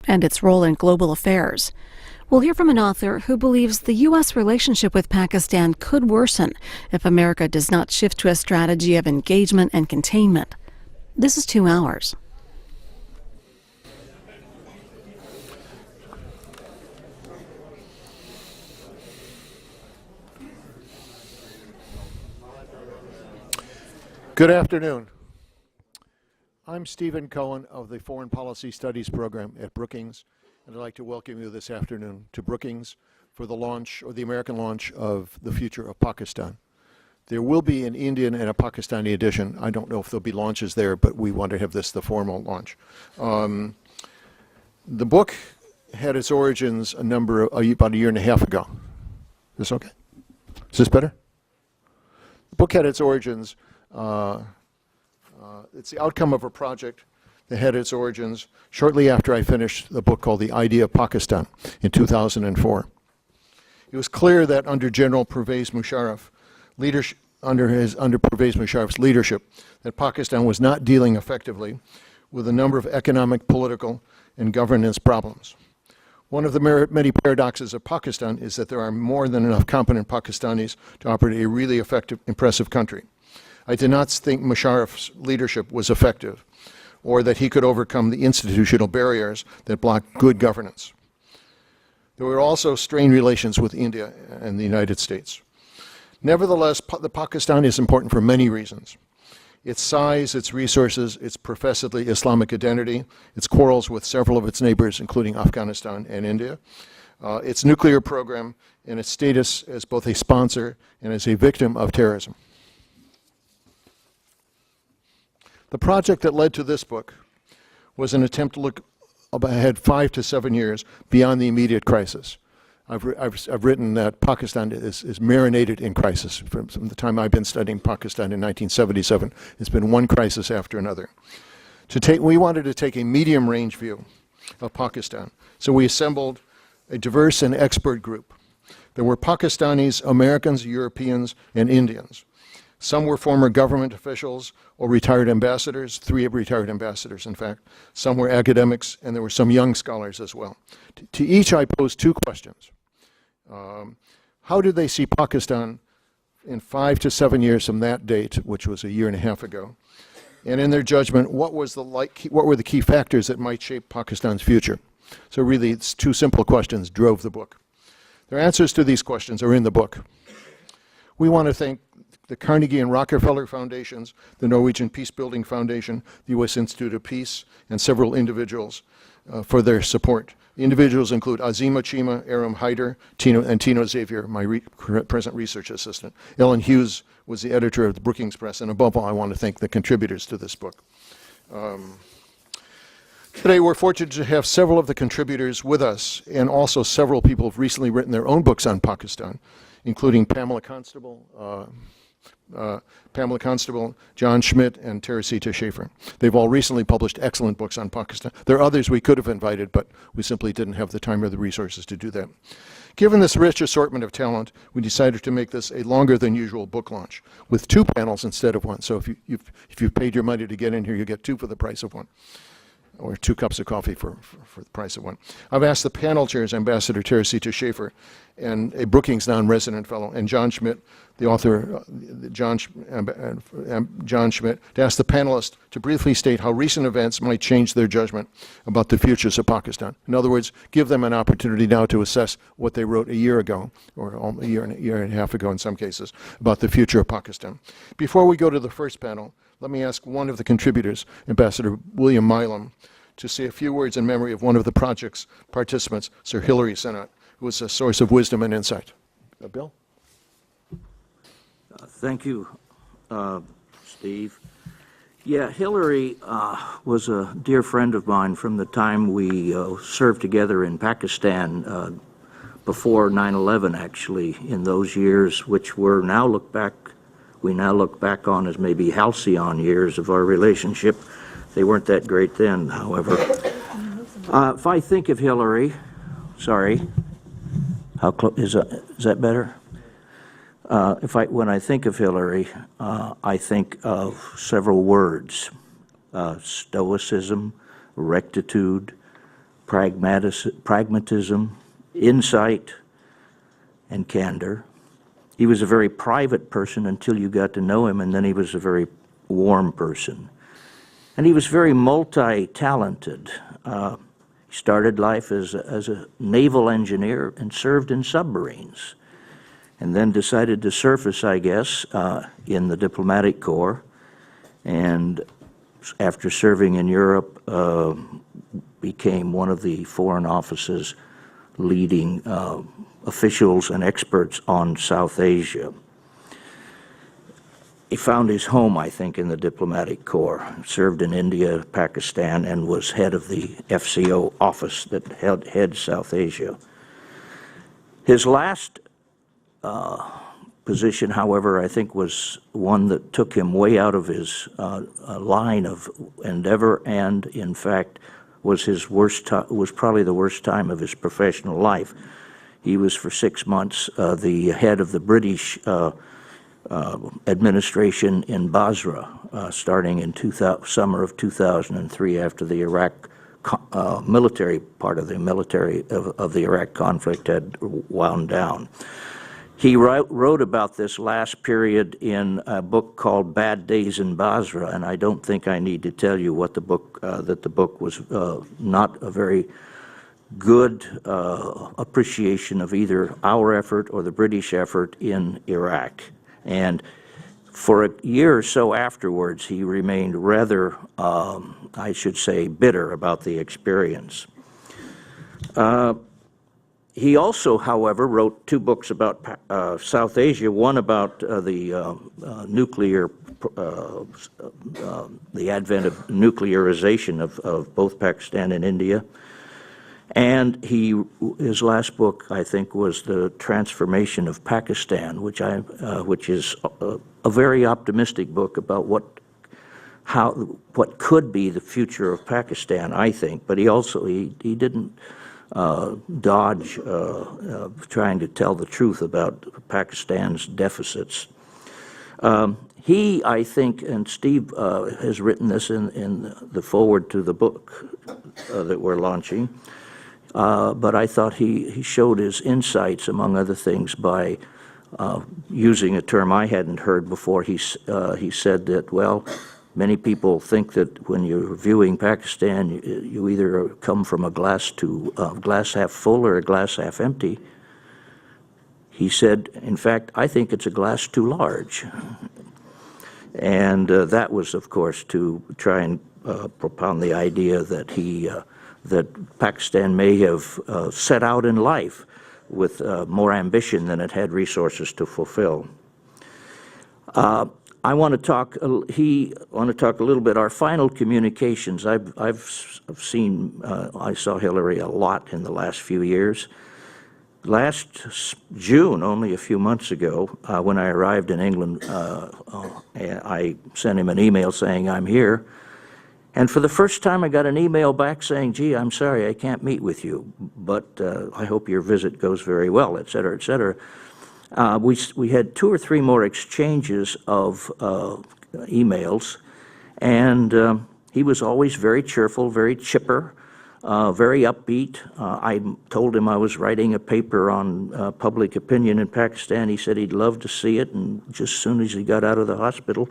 and its role in global affairs. We'll hear from an author who believes the U.S. relationship with Pakistan could worsen if America does not shift to a strategy of engagement and containment. This is 2 Hours. Good afternoon. I'm Stephen Cohen of the Foreign Policy Studies program at Brookings, and I'd like to welcome you this afternoon to Brookings for the launch, or the American launch, of The Future of Pakistan. There will be an Indian and a Pakistani edition. I don't know if there'll be launches there, but we want to have this the formal launch. The book had its origins about a year and a half ago. Is this okay? Is this better? The book had its origins. It's the outcome of a project that had its origins shortly after I finished the book called The Idea of Pakistan in 2004. It was clear that under General Pervez Musharraf, under Pervez Musharraf's leadership, that Pakistan was not dealing effectively with a number of economic, political, and governance problems. One of the many paradoxes of Pakistan is that there are more than enough competent Pakistanis to operate a really effective, impressive country. I did not think Musharraf's leadership was effective, or that he could overcome the institutional barriers that block good governance. There were also strained relations with India and the United States. Nevertheless, Pakistan is important for many reasons. Its size, its resources, its professedly Islamic identity, its quarrels with several of its neighbors, including Afghanistan and India, its nuclear program, and its status as both a sponsor and as a victim of terrorism. The project that led to this book was an attempt to look ahead 5 to 7 years beyond the immediate crisis. I've written that Pakistan is marinated in crisis. From the time I've been studying Pakistan in 1977, it's been one crisis after another. We wanted to take a medium-range view of Pakistan, so we assembled a diverse and expert group. There were Pakistanis, Americans, Europeans, and Indians. Some were former government officials or retired ambassadors, 3 retired ambassadors, in fact. Some were academics, and there were some young scholars as well. To each, I posed 2 questions. How did they see Pakistan in 5 to 7 years from that date, which was a year and a half ago? And in their judgment, what were the key factors that might shape Pakistan's future? So really, it's 2 simple questions drove the book. Their answers to these questions are in the book. We want to thank the Carnegie and Rockefeller Foundations, the Norwegian Peacebuilding Foundation, the U.S. Institute of Peace, and several individuals for their support. The individuals include Azima Chima, Aram Hyder, Tino Xavier, my present research assistant. Ellen Hughes was the editor of the Brookings Press, and above all, I want to thank the contributors to this book. Today, we're fortunate to have several of the contributors with us, and also several people who have recently written their own books on Pakistan, including Pamela Constable, John Schmidt, and Teresita Schaefer. They've all recently published excellent books on Pakistan. There are others we could have invited, but we simply didn't have the time or the resources to do that. Given this rich assortment of talent, we decided to make this a longer than usual book launch, with 2 panels instead of 1. So if you've paid your money to get in here, you get 2 for the price of 1. Or 2 cups of coffee for the price of 1. I've asked the panel chairs, Ambassador Teresita Schaefer, and a Brookings non-resident fellow, and John Schmidt, the author, John Schmidt, to ask the panelists to briefly state how recent events might change their judgment about the futures of Pakistan. In other words, give them an opportunity now to assess what they wrote a year ago, or a year and a half ago in some cases, about the future of Pakistan. Before we go to the first panel, let me ask one of the contributors, Ambassador William Milam, to say a few words in memory of one of the project's participants, Sir Hilary Senat, who was a source of wisdom and insight. Bill? Thank you, Steve. Yeah, Hillary was a dear friend of mine from the time we served together in Pakistan before 9/11, actually, in those years, which we now look back on as maybe halcyon years of our relationship. They weren't that great then, however. If I think of Hillary, sorry, is that better? When I think of Hillary, I think of several words: stoicism, rectitude, pragmatism, insight, and candor. He was a very private person until you got to know him, and then he was a very warm person. And he was very multi-talented. He started life as a naval engineer and served in submarines, and then decided to surface, I guess, in the diplomatic corps. And after serving in Europe, became one of the Foreign Office's leading officials and experts on South Asia. He found his home, I think, in the diplomatic corps, served in India, Pakistan, and was head of the FCO office that heads South Asia. His last position, however, I think was one that took him way out of his line of endeavor, and in fact was his worst was probably the worst time of his professional life. He was for 6 months the head of the British administration in Basra, starting in summer of 2003, after the Iraq military part of the Iraq conflict had wound down. He wrote about this last period in a book called Bad Days in Basra, and I don't think I need to tell you what the book that the book was not a very good appreciation of either our effort or the British effort in Iraq. And for a year or so afterwards, he remained rather, I should say, bitter about the experience. He also, however, wrote 2 books about South Asia, one about the advent of nuclearization of both Pakistan and India. And his last book, I think, was The Transformation of Pakistan, which is a very optimistic book about what could be the future of Pakistan, I think. But he didn't dodge trying to tell the truth about Pakistan's deficits. He, I think, and Steve has written this in the foreword to the book that we're launching, but I thought he showed his insights, among other things, by using a term I hadn't heard before. He said that, well, many people think that when you're viewing Pakistan, you either come from a glass half full or a glass half empty. He said, in fact, I think it's a glass too large. And that was, of course, to try and propound the idea that that Pakistan may have set out in life with more ambition than it had resources to fulfill. I want to talk a little bit. Our final communications. I saw Hillary a lot in the last few years. Last June, only a few months ago, when I arrived in England, I sent him an email saying I'm here. And for the first time, I got an email back saying, gee, I'm sorry, I can't meet with you, but I hope your visit goes very well, et cetera, et cetera. We had 2 or 3 more exchanges of emails, and he was always very cheerful, very chipper, very upbeat. I told him I was writing a paper on public opinion in Pakistan. He said he'd love to see it, and just as soon as he got out of the hospital,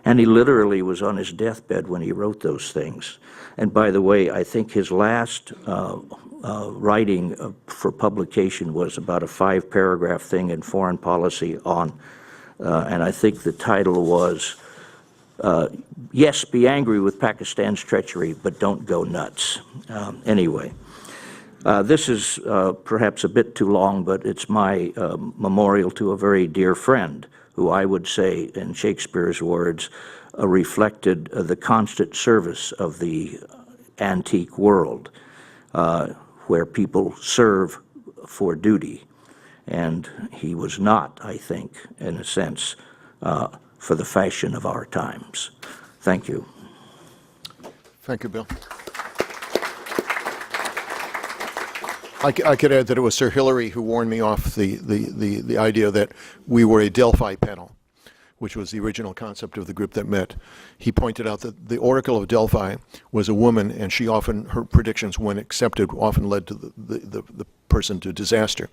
and he literally was on his deathbed when he wrote those things. And by the way, I think his last writing for publication was about a 5-paragraph thing in Foreign Policy on, and I think the title was, yes, be angry with Pakistan's treachery, but don't go nuts. Anyway, this is perhaps a bit too long, but it's my memorial to a very dear friend who I would say, in Shakespeare's words, reflected the constant service of the antique world, where people serve for duty. And he was not, I think, in a sense, for the fashion of our times. Thank you. Thank you, Bill. I could add that it was Sir Hillary who warned me off the idea that we were a Delphi panel. which was the original concept of the group that met. He pointed out that the Oracle of Delphi was a woman, and her predictions, when accepted, often led to the person to disaster.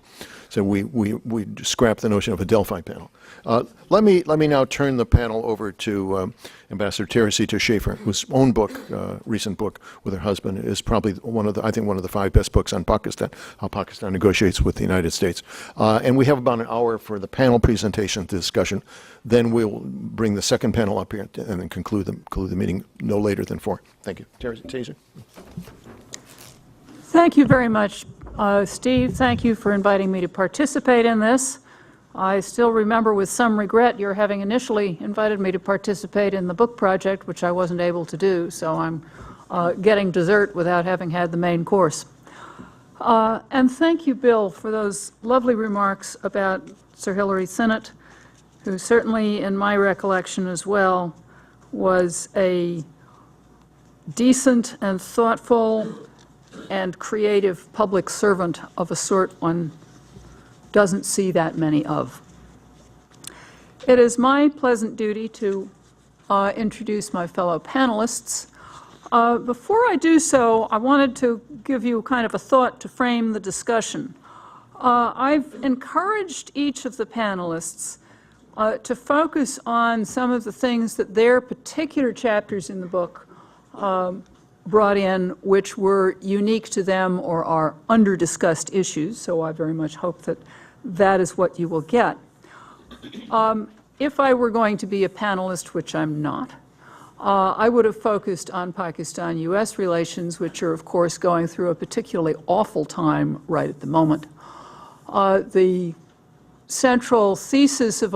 So we scrapped the notion of a Delphi panel. Let me now turn the panel over to Ambassador Teresita Schaefer, whose own book, recent book with her husband, is probably one of the 5 best books on Pakistan, how Pakistan negotiates with the United States. And we have about an hour for the panel presentation discussion. Then we'll bring the second panel up here and then conclude the meeting no later than 4. Thank you. Teresita. Thank you very much, Steve. Thank you for inviting me to participate in this. I still remember with some regret your having initially invited me to participate in the book project, which I wasn't able to do, so I'm getting dessert without having had the main course. And thank you, Bill, for those lovely remarks about Sir Hilary Sinnott, who certainly, in my recollection as well, was a decent and thoughtful and creative public servant of a sort one doesn't see that many of. It is my pleasant duty to introduce my fellow panelists. Before I do so, I wanted to give you kind of a thought to frame the discussion. I've encouraged each of the panelists to focus on some of the things that their particular chapters in the book brought in, which were unique to them or are under-discussed issues, so I very much hope that that is what you will get. If I were going to be a panelist, which I'm not, I would have focused on Pakistan-U.S. relations, which are, of course, going through a particularly awful time right at the moment. The central thesis of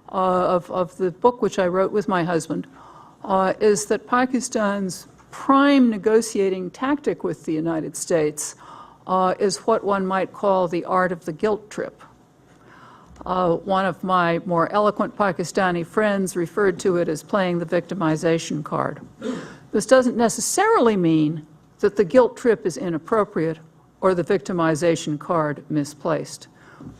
of the book, which I wrote with my husband, is that Pakistan's prime negotiating tactic with the United States is what one might call the art of the guilt trip. One of my more eloquent Pakistani friends referred to it as playing the victimization card. This doesn't necessarily mean that the guilt trip is inappropriate or the victimization card misplaced,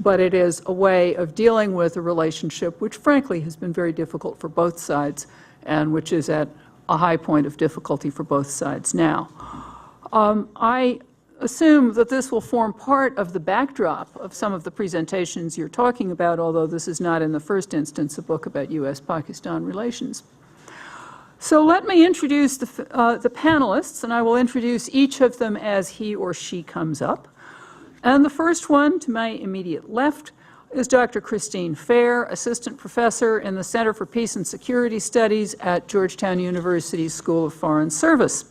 but it is a way of dealing with a relationship which frankly has been very difficult for both sides and which is at a high point of difficulty for both sides now. I assume that this will form part of the backdrop of some of the presentations you're talking about, although this is not in the first instance a book about U.S.-Pakistan relations. So let me introduce the panelists, and I will introduce each of them as he or she comes up. And the first one, to my immediate left, is Dr. Christine Fair, Assistant Professor in the Center for Peace and Security Studies at Georgetown University's School of Foreign Service,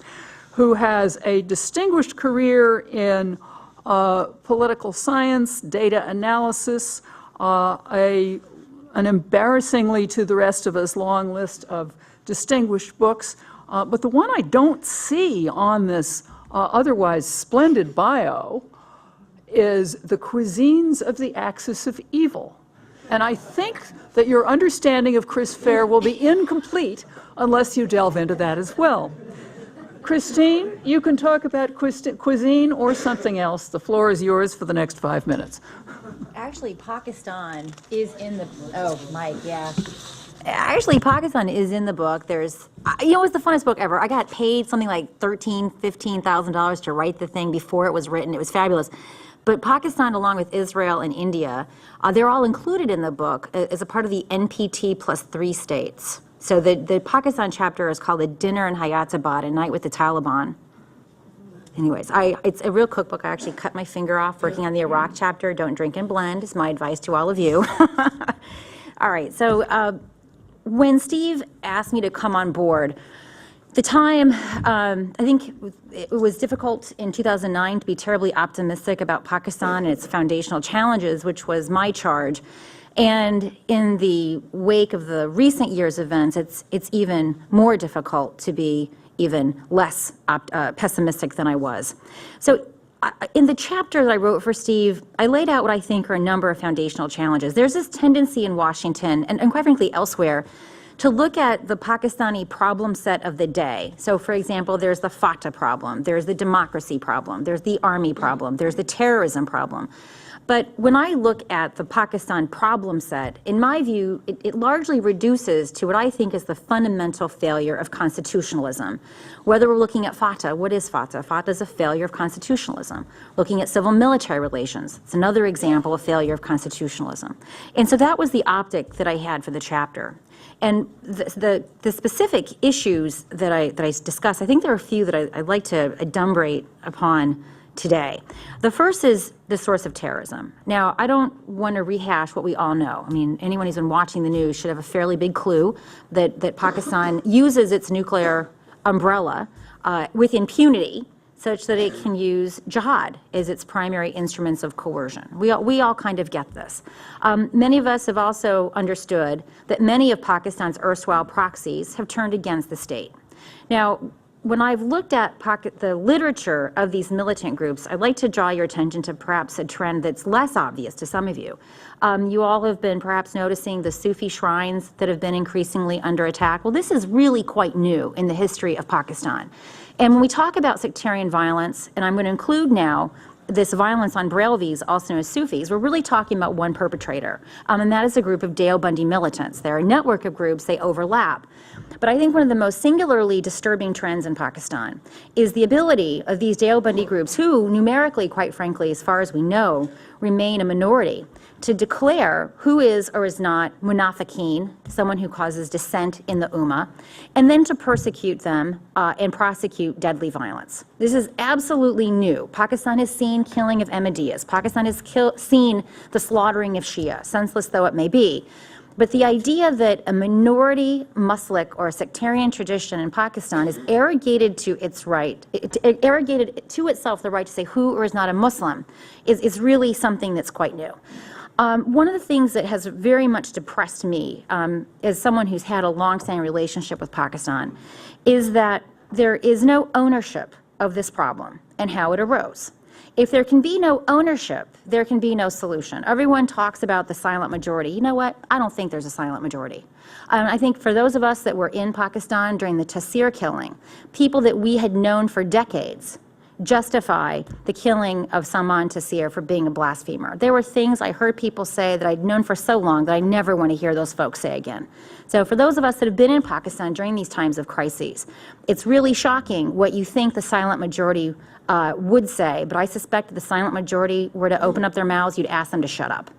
who has a distinguished career in political science, data analysis, an embarrassingly to the rest of us long list of distinguished books. But the one I don't see on this otherwise splendid bio is The Cuisines of the Axis of Evil. And I think that your understanding of Chris Fair will be incomplete unless you delve into that as well. Christine, you can talk about cuisine or something else. The floor is yours for the next 5 minutes. Actually, Pakistan is in the, oh, Mike, yeah. Actually, Pakistan is in the book. There's, you know, it was the funnest book ever. I got paid something like $13,000, $15,000 to write the thing before it was written. It was fabulous. But Pakistan, along with Israel and India, they're all included in the book as a part of the NPT plus 3 states. So the Pakistan chapter is called A Dinner in Hayattabad, A Night with the Taliban. Anyways, it's a real cookbook. I actually cut my finger off working on the Iraq chapter. Don't drink and blend is my advice to all of you. All right, so when Steve asked me to come on board, the time, I think it was difficult in 2009 to be terribly optimistic about Pakistan and its foundational challenges, which was my charge. And in the wake of the recent year's events, it's even more difficult to be even less pessimistic than I was. So in the chapter that I wrote for Steve, I laid out what I think are a number of foundational challenges. There's this tendency in Washington, and quite frankly elsewhere, to look at the Pakistani problem set of the day. So for example, there's the FATA problem, there's the democracy problem, there's the army problem, there's the terrorism problem. But when I look at the Pakistan problem set, in my view, it largely reduces to what I think is the fundamental failure of constitutionalism. Whether we're looking at FATA, what is FATA? FATA is a failure of constitutionalism. Looking at civil-military relations, it's another example of failure of constitutionalism. And so that was the optic that I had for the chapter. And the specific issues that I discussed, I think there are a few that I'd like to adumbrate upon today. The first is the source of terrorism. Now, I don't want to rehash what we all know. I mean, anyone who's been watching the news should have a fairly big clue that Pakistan uses its nuclear umbrella with impunity such that it can use jihad as its primary instruments of coercion. We all kind of get this. Many of us have also understood that many of Pakistan's erstwhile proxies have turned against the state. Now, when I've looked at the literature of these militant groups, I'd like to draw your attention to perhaps a trend that's less obvious to some of you. You all have been perhaps noticing the Sufi shrines that have been increasingly under attack. Well, this is really quite new in the history of Pakistan. And when we talk about sectarian violence, and I'm going to include now this violence on Brahmins, also known as Sufis, we're really talking about one perpetrator, and that is a group of Deobandi militants. They're a network of groups, they overlap. But I think one of the most singularly disturbing trends in Pakistan is the ability of these Deobandi groups, who numerically, quite frankly, as far as we know, remain a minority, to declare who is or is not munafiqeen, someone who causes dissent in the ummah, and then to persecute them and prosecute deadly violence. This is absolutely new. Pakistan has seen killing of Ahmadiyas. Pakistan has seen the slaughtering of Shia, senseless though it may be. But the idea that a minority Muslim or a sectarian tradition in Pakistan is arrogated to its right, arrogated to itself the right to say who or is not a Muslim is really something that's quite new. One of the things that has very much depressed me as someone who's had a long-standing relationship with Pakistan is that there is no ownership of this problem and how it arose. If there can be no ownership, there can be no solution. Everyone talks about the silent majority. You know what? I don't think there's a silent majority. I think for those of us that were in Pakistan during the Taseer killing, people that we had known for decades justify the killing of Salman Taseer for being a blasphemer. There were things I heard people say that I'd known for so long that I never want to hear those folks say again. So for those of us that have been in Pakistan during these times of crises, it's really shocking what you think the silent majority would say, but I suspect if the silent majority were to open up their mouths, you'd ask them to shut up.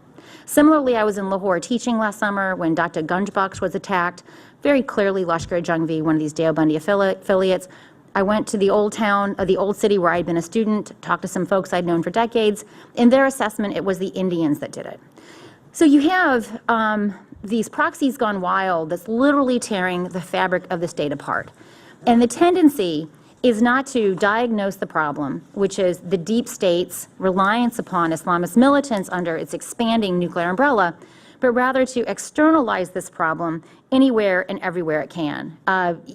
Similarly, I was in Lahore teaching last summer when Dr. Gunjbaksh was attacked, very clearly Lashkar-e-Jhangvi, one of these Deobandi affiliates. I went to the old town, the old city where I'd been a student, talked to some folks I'd known for decades. In their assessment, it was the Indians that did it. So you have these proxies gone wild that's literally tearing the fabric of the state apart. And the tendency is not to diagnose the problem, which is the deep state's reliance upon Islamist militants under its expanding nuclear umbrella, but rather to externalize this problem anywhere and everywhere it can.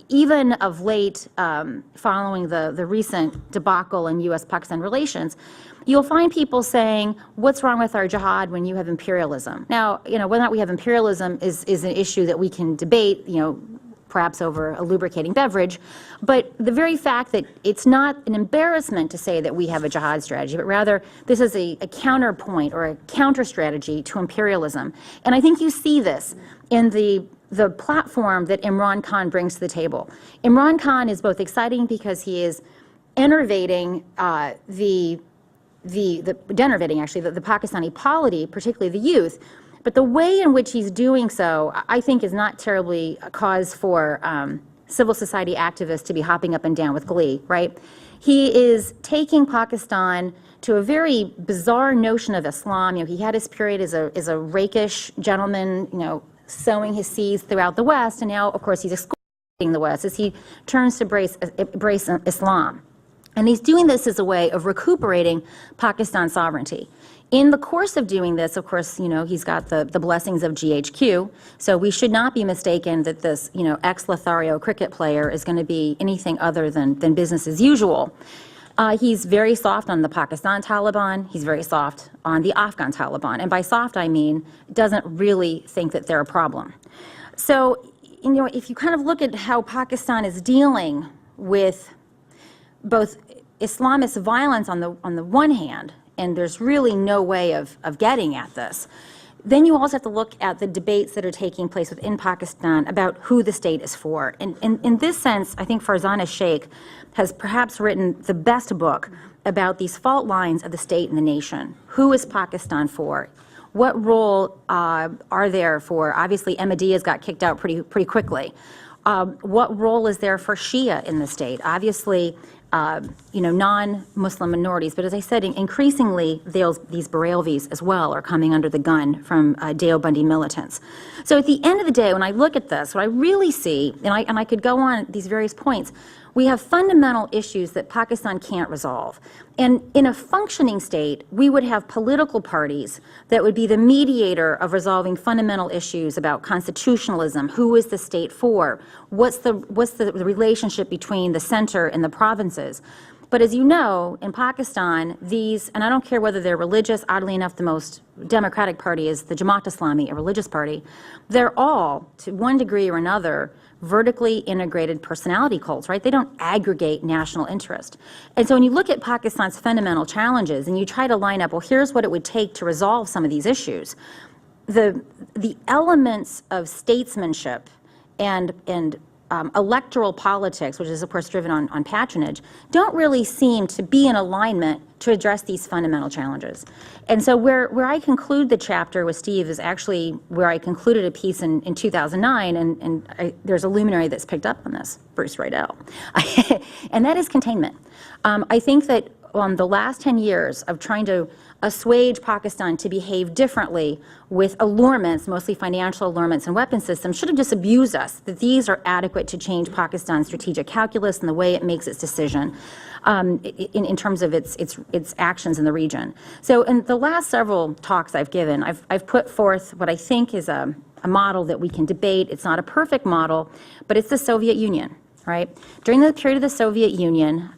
Even of late, following the recent debacle in U.S.-Pakistan relations, you'll find people saying, what's wrong with our jihad when you have imperialism? Now, whether or not we have imperialism is an issue that we can debate, perhaps over a lubricating beverage, but the very fact that it's not an embarrassment to say that we have a jihad strategy, but rather this is a counterpoint or a counter strategy to imperialism. And I think you see this in the platform that Imran Khan brings to the table. Imran Khan is both exciting because he is innovating the Pakistani polity, particularly the youth. But the way in which he's doing so, I think, is not terribly a cause for civil society activists to be hopping up and down with glee, right? He is taking Pakistan to a very bizarre notion of Islam. He had his period as a rakish gentleman, sowing his seeds throughout the West, and now, of course, he's excluding the West as he turns to embrace Islam. And he's doing this as a way of recuperating Pakistan's sovereignty. In the course of doing this, of course, he's got the blessings of GHQ, so we should not be mistaken that this, ex-Lothario cricket player is going to be anything other than business as usual. He's very soft on the Pakistan Taliban, he's very soft on the Afghan Taliban, and by soft I mean doesn't really think that they're a problem. So, if you kind of look at how Pakistan is dealing with both Islamist violence on the one hand and there's really no way of getting at this. Then you also have to look at the debates that are taking place within Pakistan about who the state is for. And in this sense, I think Farzana Sheikh has perhaps written the best book about these fault lines of the state and the nation. Who is Pakistan for? What role are there for, obviously Ahmadiyya's got kicked out pretty quickly. What role is there for Shia in the state? Obviously, non-Muslim minorities, but as I said, increasingly these Barelvis as well are coming under the gun from Deobandi militants. So at the end of the day, when I look at this, what I really see, and I could go on these various points, we have fundamental issues that Pakistan can't resolve. And in a functioning state, we would have political parties that would be the mediator of resolving fundamental issues about constitutionalism, who is the state for, what's the relationship between the center and the provinces. But as you know, in Pakistan, these, and I don't care whether they're religious, oddly enough, the most democratic party is the Jamaat Islami, a religious party, they're all, to one degree or another, vertically integrated personality cults, right? They don't aggregate national interest. And so when you look at Pakistan's fundamental challenges and you try to line up, well, here's what it would take to resolve some of these issues, the elements of statesmanship and electoral politics, which is of course driven on patronage, don't really seem to be in alignment to address these fundamental challenges. And so where I conclude the chapter with Steve is actually where I concluded a piece in 2009, and there's a luminary that's picked up on this, Bruce Riedel, and that is containment. I think that the last 10 years of trying to assuage Pakistan to behave differently with allurements, mostly financial allurements and weapon systems, should have disabused us that these are adequate to change Pakistan's strategic calculus and the way it makes its decision in terms of its actions in the region. So in the last several talks I've given, I've put forth what I think is a model that we can debate. It's not a perfect model, but it's the Soviet Union. Right? During the period of the Soviet Union,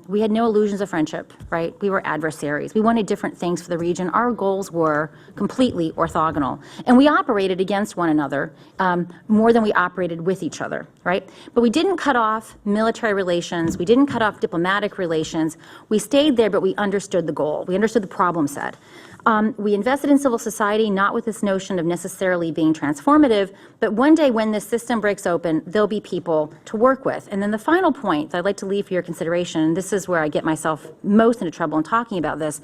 we had no illusions of friendship, right? We were adversaries. We wanted different things for the region. Our goals were completely orthogonal. And we operated against one another more than we operated with each other, right? But we didn't cut off military relations. We didn't cut off diplomatic relations. We stayed there, but we understood the goal. We understood the problem set. We invested in civil society, not with this notion of necessarily being transformative, but one day when this system breaks open, there'll be people to work with. And then the final point that I'd like to leave for your consideration, and this is where I get myself most into trouble in talking about this,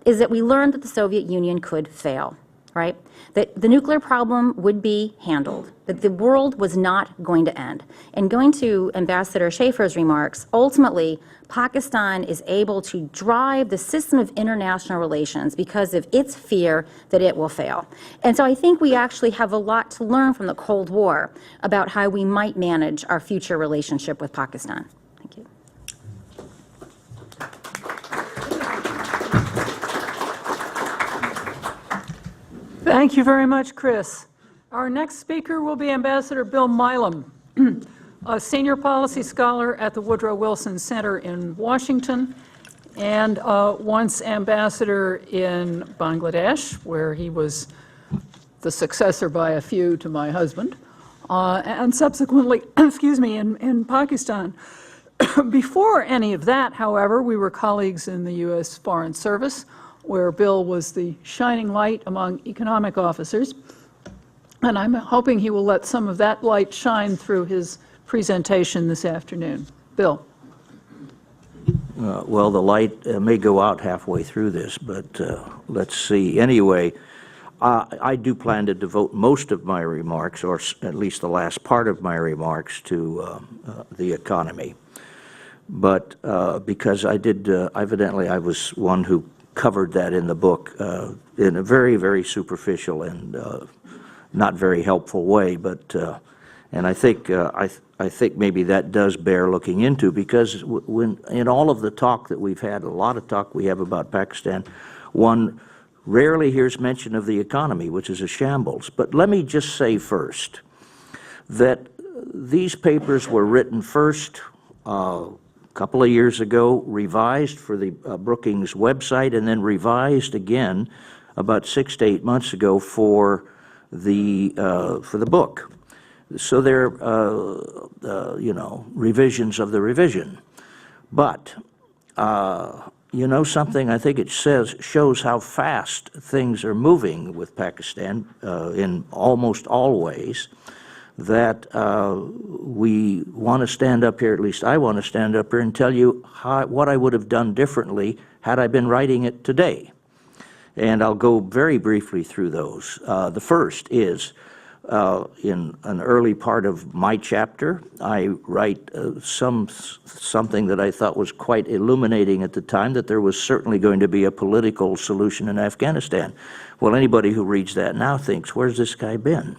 is that we learned that the Soviet Union could fail, right? That the nuclear problem would be handled, that the world was not going to end. And going to Ambassador Schaefer's remarks, ultimately, Pakistan is able to drive the system of international relations because of its fear that it will fail. And so I think we actually have a lot to learn from the Cold War about how we might manage our future relationship with Pakistan. Thank you. Thank you very much, Chris. Our next speaker will be Ambassador Bill Milam, a senior policy scholar at the Woodrow Wilson Center in Washington, and once ambassador in Bangladesh, where he was the successor by a few to my husband, and subsequently, excuse me, in Pakistan. Before any of that, however, we were colleagues in the U.S. Foreign Service, where Bill was the shining light among economic officers, and I'm hoping he will let some of that light shine through his presentation this afternoon. Bill. Well, the light may go out halfway through this, but let's see. Anyway, I do plan to devote most of my remarks, or at least the last part of my remarks, to the economy. But because I did, evidently I was one who covered that in the book in a very, very superficial and not very helpful way, but and I think maybe that does bear looking into, because when in all of the talk that we've had, a lot of talk we have about Pakistan, one rarely hears mention of the economy, which is a shambles. But let me just say first that these papers were written first a couple of years ago, revised for the Brookings website, and then revised again about 6 to 8 months ago for the book. So they're, revisions of the revision. But you know something, I think it shows how fast things are moving with Pakistan in almost all ways, that we want to stand up here, at least I want to stand up here and tell you what I would have done differently had I been writing it today. And I'll go very briefly through those. The first is, in an early part of my chapter, I write something that I thought was quite illuminating at the time, that there was certainly going to be a political solution in Afghanistan. Well, anybody who reads that now thinks, where's this guy been?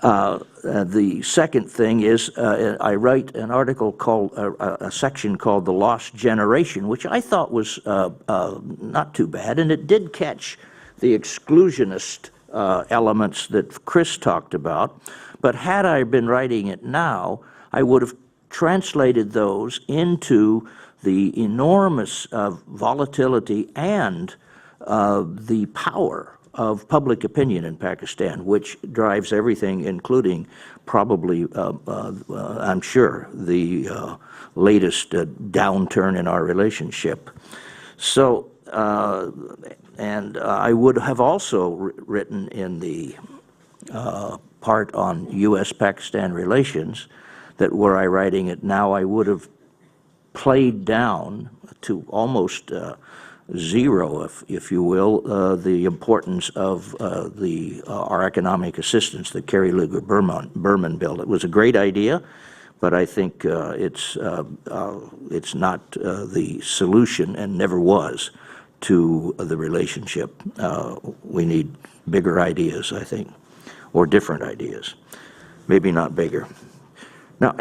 The second thing is, I write an article called, a section called The Lost Generation, which I thought was not too bad, and it did catch the exclusionist elements that Chris talked about. But had I been writing it now, I would have translated those into the enormous volatility and the power of public opinion in Pakistan, which drives everything, including probably, I'm sure, the latest downturn in our relationship. So, and I would have also written in the part on U.S.-Pakistan relations that were I writing it now, I would have played down to almost zero, if you will, the importance of our economic assistance that Kerry Lugar-Berman built. It was a great idea, but I think it's not the solution, and never was, to the relationship. We need bigger ideas, I think, or different ideas, maybe not bigger. Now,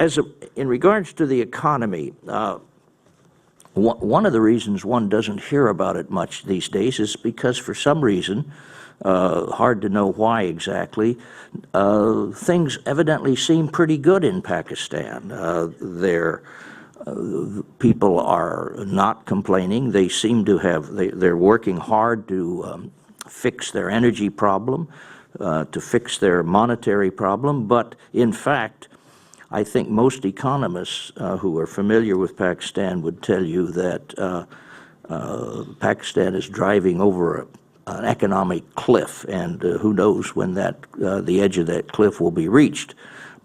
in regards to the economy, one of the reasons one doesn't hear about it much these days is because, for some reason, hard to know why exactly, things evidently seem pretty good in Pakistan. People are not complaining. They seem to have, they're working hard to fix their energy problem, to fix their monetary problem, but in fact, I think most economists who are familiar with Pakistan would tell you that Pakistan is driving over an economic cliff, and who knows when the edge of that cliff will be reached.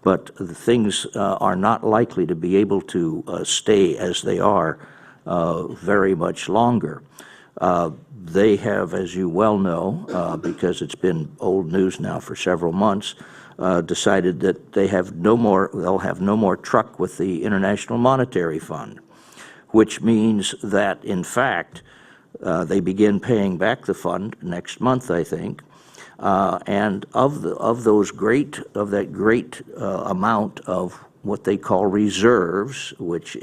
But things are not likely to be able to stay as they are very much longer. They have, as you well know, because it's been old news now for several months, decided that they'll have no more truck with the International Monetary Fund, which means that, in fact, they begin paying back the fund next month, I think, and of that great amount of what they call reserves, which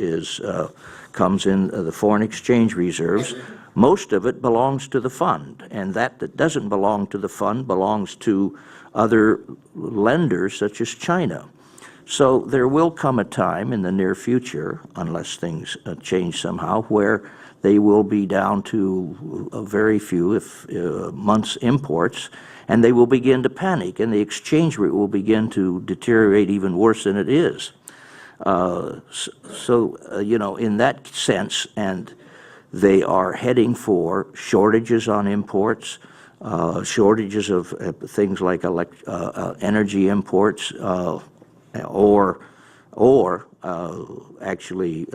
comes in the foreign exchange reserves, most of it belongs to the fund, and that doesn't belong to the fund belongs to other lenders such as China. So there will come a time in the near future, unless things change somehow, where they will be down to a very few months' imports, and they will begin to panic, and the exchange rate will begin to deteriorate even worse than it is. You know, in that sense, and they are heading for shortages on imports, shortages of things like energy imports, or actually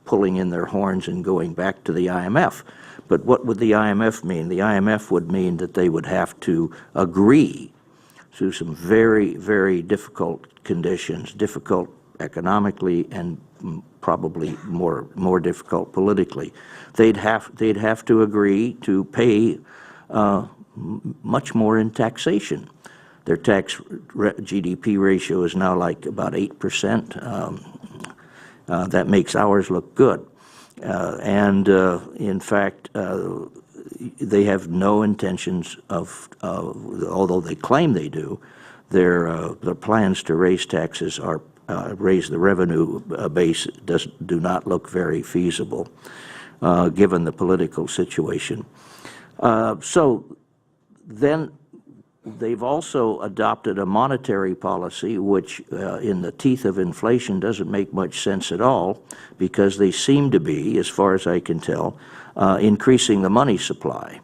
pulling in their horns and going back to the IMF. But what would the IMF mean? The IMF would mean that they would have to agree to some very, very difficult conditions, difficult economically and probably more difficult politically. They'd have to agree to pay much more in taxation. Their GDP ratio is now like about 8%. That makes ours look good. In fact, they have no intentions of, although they claim they do, their plans to raise taxes or raise the revenue base do not look very feasible, given the political situation. So then they've also adopted a monetary policy which, in the teeth of inflation, doesn't make much sense at all, because they seem to be, as far as I can tell, increasing the money supply,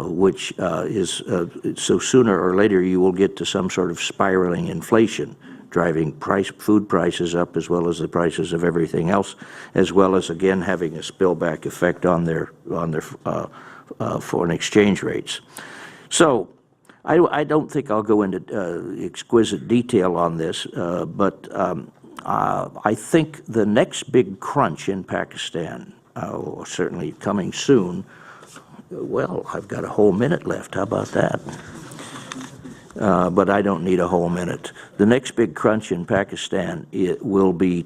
which so sooner or later you will get to some sort of spiraling inflation, driving food prices up as well as the prices of everything else, as well as again having a spillback effect on their foreign exchange rates. So I don't think I'll go into exquisite detail on this, but I think the next big crunch in Pakistan, certainly coming soon. Well, I've got a whole minute left. How about that? But I don't need a whole minute. The next big crunch in Pakistan will be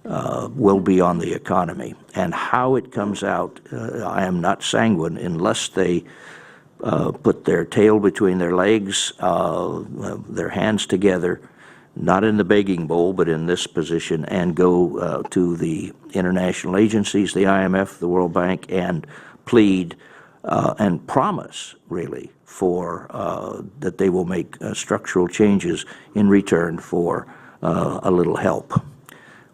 on the economy, and how it comes out. I am not sanguine unless they put their tail between their legs, their hands together, not in the begging bowl, but in this position, and go to the international agencies, the IMF, the World Bank, and plead and promise, really, for that they will make structural changes in return for a little help.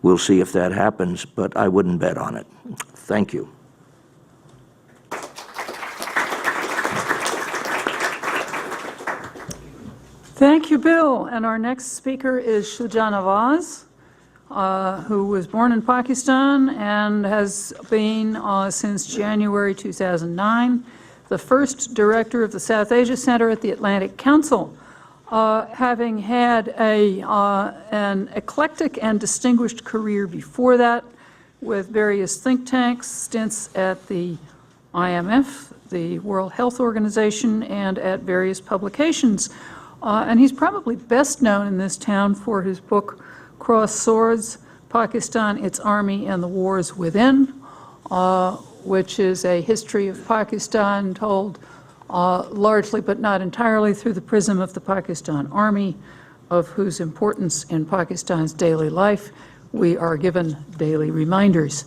We'll see if that happens, but I wouldn't bet on it. Thank you. Thank you, Bill. And our next speaker is Shuja Nawaz, who was born in Pakistan and has been, since January 2009, the first director of the South Asia Center at the Atlantic Council, having had an eclectic and distinguished career before that with various think tanks, stints at the IMF, the World Health Organization, and at various publications. And he's probably best known in this town for his book, Cross Swords, Pakistan, Its Army, and the Wars Within, which is a history of Pakistan told largely but not entirely through the prism of the Pakistan Army, of whose importance in Pakistan's daily life we are given daily reminders.